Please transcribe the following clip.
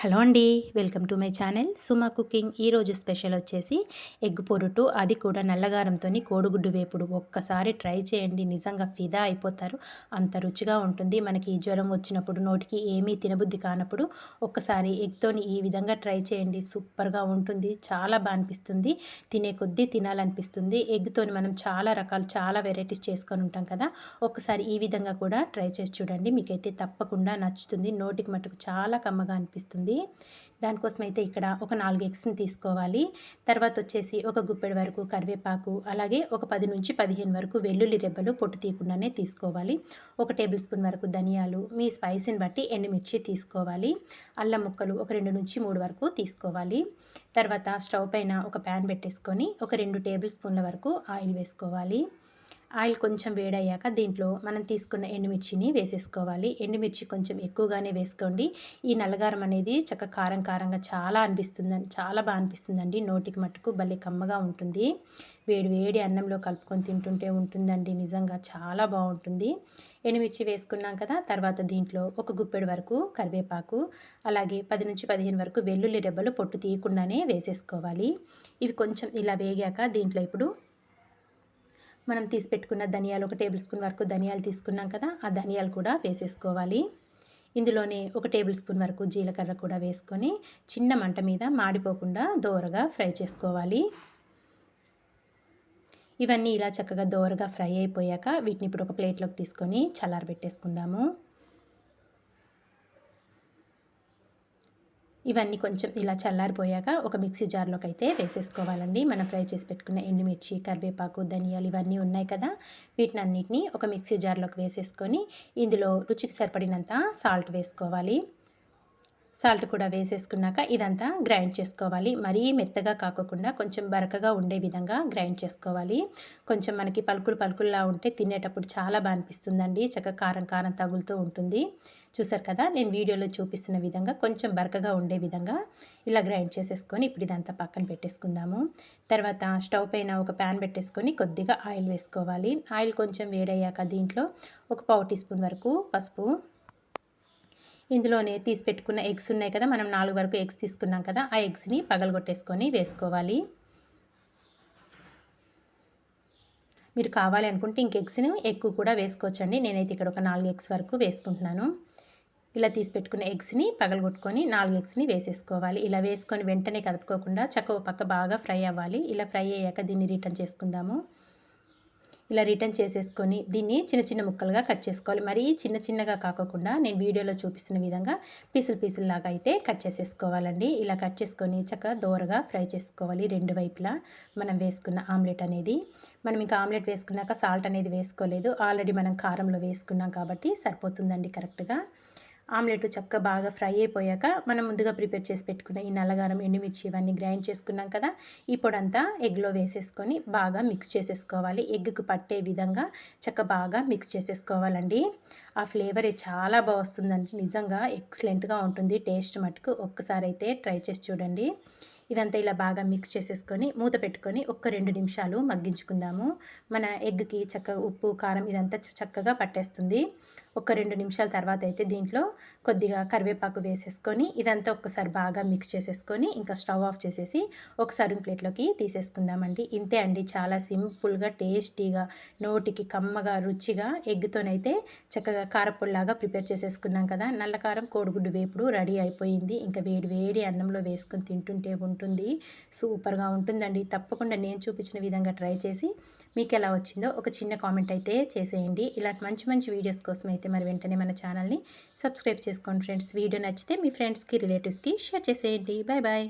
Hello అండి, welcome to my channel Suma cooking. ఈరోజు special వచ్చేసి ఎగ్ పొరుటు, అది కూడా నల్లగారంతో కోడిగుడ్డు వేపుడు. ఒక్కసారి ట్రై చేయండి, నిజంగా ఫిదా అయిపోతారు. అంత రుచిగా ఉంటుంది. మనకి జ్వరం వచ్చినప్పుడు, నోటికి ఏమీ తినబుద్ధి కానప్పుడు ఒక్కసారి ఎగ్తోని ఈ విధంగా ట్రై చేయండి. సూపర్గా ఉంటుంది, చాలా బాగా అనిపిస్తుంది, తినే కొద్దీ తినాలనిపిస్తుంది. ఎగ్తోని మనం చాలా రకాలు, చాలా వెరైటీస్ చేసుకొని ఉంటాం కదా. ఒక్కసారి ఈ విధంగా కూడా ట్రై చేసి చూడండి, మీకైతే తప్పకుండా నచ్చుతుంది. నోటికి మటుకు చాలా కమ్మగా అనిపిస్తుంది. దానికోసం అయితే ఇక్కడ ఒక 4 ఎగ్స్ని తీసుకోవాలి. తర్వాత వచ్చేసి ఒక గుప్పెడు వరకు కరివేపాకు, అలాగే ఒక 10 నుంచి 15 వరకు వెల్లుల్లి రెబ్బలు పొట్టు తీయకుండానే తీసుకోవాలి. 1 టేబుల్ స్పూన్ వరకు ధనియాలు, మీ స్పైసీని బట్టి ఎండుమిర్చి తీసుకోవాలి. అల్లం ముక్కలు ఒక 2 నుంచి 3 వరకు తీసుకోవాలి. తర్వాత స్టవ్ పైన ఒక ప్యాన్ పెట్టేసుకొని ఒక 2 టేబుల్ స్పూన్ల వరకు ఆయిల్ వేసుకోవాలి. ఆయిల్ కొంచెం వేడయ్యాక దీంట్లో మనం తీసుకున్న ఎండుమిర్చిని వేసేసుకోవాలి. ఎండుమిర్చి కొంచెం ఎక్కువగానే వేసుకోండి. ఈ నల్లగారం అనేది కారం కారంగా చాలా అనిపిస్తుందండి, చాలా బాగా అనిపిస్తుందండి. నోటికి మట్టుకు భలే కమ్మగా ఉంటుంది. వేడి వేడి అన్నంలో కలుపుకొని తింటుంటే ఉంటుందండి, నిజంగా చాలా బాగుంటుంది. ఎండుమిర్చి వేసుకున్నాం కదా. తర్వాత దీంట్లో ఒక గుప్పెడు వరకు కరివేపాకు, అలాగే 10 నుంచి 15 వరకు వెల్లుల్లి రెబ్బలు పొట్టు తీయకుండానే వేసేసుకోవాలి. ఇవి కొంచెం ఇలా వేగాక దీంట్లో ఇప్పుడు మనం తీసి పెట్టుకున్న ధనియాలు, 1 టేబుల్ స్పూన్ వరకు ధనియాలు తీసుకున్నాం కదా, ఆ ధనియాలు కూడా వేసేసుకోవాలి. ఇందులోనే 1 టేబుల్ స్పూన్ వరకు జీలకర్ర కూడా వేసుకొని చిన్న మంట మీద మాడిపోకుండా దోరగా ఫ్రై చేసుకోవాలి. ఇవన్నీ ఇలా చక్కగా దోరగా ఫ్రై అయిపోయాక వీటిని ఇప్పుడు ఒక ప్లేట్లోకి తీసుకొని చల్లారబెట్టేసుకుందాము. ఇవన్నీ కొంచెం ఇలా చల్లారిపోయాక ఒక మిక్సీ జార్లోకి అయితే వేసేసుకోవాలండి. మనం ఫ్రై చేసి పెట్టుకున్న ఎండుమిర్చి, కరివేపాకు, ధనియాలు ఇవన్నీ ఉన్నాయి కదా, వీటిని అన్నిటినీ ఒక మిక్సీ జార్లోకి వేసేసుకొని ఇందులో రుచికి సరిపడినంత సాల్ట్ వేసుకోవాలి. సాల్ట్ కూడా వేసేసుకున్నాక ఇదంతా గ్రైండ్ చేసుకోవాలి. మరీ మెత్తగా కాకుండా కొంచెం బరకగా ఉండే విధంగా గ్రైండ్ చేసుకోవాలి. కొంచెం మనకి పలుకులు పలుకుల్లా ఉంటే తినేటప్పుడు చాలా బాగా అనిపిస్తుందండి, చక్కగా కారం కారం తగులుతూ ఉంటుంది. చూసారు కదా, నేను వీడియోలో చూపిస్తున్న విధంగా కొంచెం బరకగా ఉండే విధంగా ఇలా గ్రైండ్ చేసేసుకొని ఇప్పుడు ఇదంతా పక్కన పెట్టేసుకుందాము. తర్వాత స్టవ్ పైన ఒక ప్యాన్ పెట్టేసుకొని కొద్దిగా ఆయిల్ వేసుకోవాలి. ఆయిల్ కొంచెం వేడయ్యాక దీంట్లో ఒక 1/4 టీ స్పూన్ వరకు పసుపు, ఇందులోనే తీసి పెట్టుకున్న ఎగ్స్ ఉన్నాయి కదా, మనం 4 వరకు ఎగ్స్ తీసుకున్నాం కదా, ఆ ఎగ్స్ని పగలగొట్టేసుకొని వేసుకోవాలి. మీరు కావాలి అనుకుంటే ఇంక ఎగ్స్ని ఎక్కువ కూడా వేసుకోవచ్చండి. నేనైతే ఇక్కడ ఒక 4 ఎగ్స్ వరకు వేసుకుంటున్నాను. ఇలా తీసి పెట్టుకున్న ఎగ్స్ని పగలగొట్టుకొని 4 ఎగ్స్ని వేసేసుకోవాలి. ఇలా వేసుకొని వెంటనే కలుపుకోకుండా చక్కగా పక్క బాగా ఫ్రై అవ్వాలి. ఇలా ఫ్రై అయ్యాక దీన్ని రిటర్న్ చేసుకుందాము. ఇలా రిటర్న్ చేసేసుకొని దీన్ని చిన్న చిన్న ముక్కలుగా కట్ చేసుకోవాలి. మరీ చిన్న చిన్నగా కాకుండా నేను వీడియోలో చూపిస్తున్న విధంగా పీసుల్లాగా అయితే కట్ చేసేసుకోవాలండి. ఇలా కట్ చేసుకొని చక్కగా దోరగా ఫ్రై చేసుకోవాలి రెండు వైపులా. మనం వేసుకున్న ఆమ్లెట్ అనేది, మనం ఇంకా ఆమ్లెట్ వేసుకున్నాక సాల్ట్ అనేది వేసుకోలేదు, ఆల్రెడీ మనం కారంలో వేసుకున్నాం కాబట్టి సరిపోతుందండి కరెక్ట్గా. ఆమ్లెట్ చక్కగా బాగా ఫ్రై అయిపోయాక మనం ముందుగా ప్రిపేర్ చేసి పెట్టుకున్న ఈ నల్లగారం, ఎండుమిర్చి ఇవన్నీ గ్రైండ్ చేసుకున్నాం కదా, ఈ పొడంతా ఎగ్లో వేసేసుకొని బాగా మిక్స్ చేసేసుకోవాలి. ఎగ్కి పట్టే విధంగా బాగా మిక్స్ చేసేసుకోవాలండి. ఆ ఫ్లేవరే చాలా బాగా వస్తుందండి, నిజంగా ఎక్సలెంట్గా ఉంటుంది టేస్ట్ మటుకు. ఒక్కసారి అయితే ట్రై చేసి చూడండి. ఇదంతా ఇలా బాగా మిక్స్ చేసేసుకొని మూత పెట్టుకొని ఒక 2 నిమిషాలు మగ్గించుకుందాము. మన ఎగ్కి చక్కగా ఉప్పు, కారం ఇదంతా చక్కగా పట్టేస్తుంది. ఒక 2 నిమిషాల తర్వాత అయితే దీంట్లో కొద్దిగా కరివేపాకు వేసేసుకొని ఇదంతా ఒక్కసారి బాగా మిక్స్ చేసేసుకొని ఇంకా స్టవ్ ఆఫ్ చేసేసి ఒక సర్వింగ్ ప్లేట్లోకి తీసేసుకుందామండి. ఇంతే అండి, చాలా సింపుల్గా, టేస్టీగా, నోటికి కమ్మగా, రుచిగా ఎగ్తోనైతే చక్కగా కారపొడిలాగా ప్రిపేర్ చేసేసుకున్నాం కదా. నల్ల కారం కోడిగుడ్డు వేపుడు రెడీ అయిపోయింది. ఇంకా వేడి వేడి అన్నంలో వేసుకొని తింటుంటే ఉంటుంది, సూపర్గా ఉంటుందండి. తప్పకుండా నేను చూపించిన విధంగా ట్రై చేసి మీకు ఎలా వచ్చిందో ఒక చిన్న కామెంట్ అయితే చేసేయండి. ఇలాంటి మంచి మంచి వీడియోస్ కోసం అయితే మరి వెంటనే మన ఛానల్ని సబ్స్క్రైబ్ చేసుకోండి ఫ్రెండ్స్. వీడియో నచ్చితే మీ ఫ్రెండ్స్కి, రిలేటివ్స్కి షేర్ చేసేయండి. Bye bye.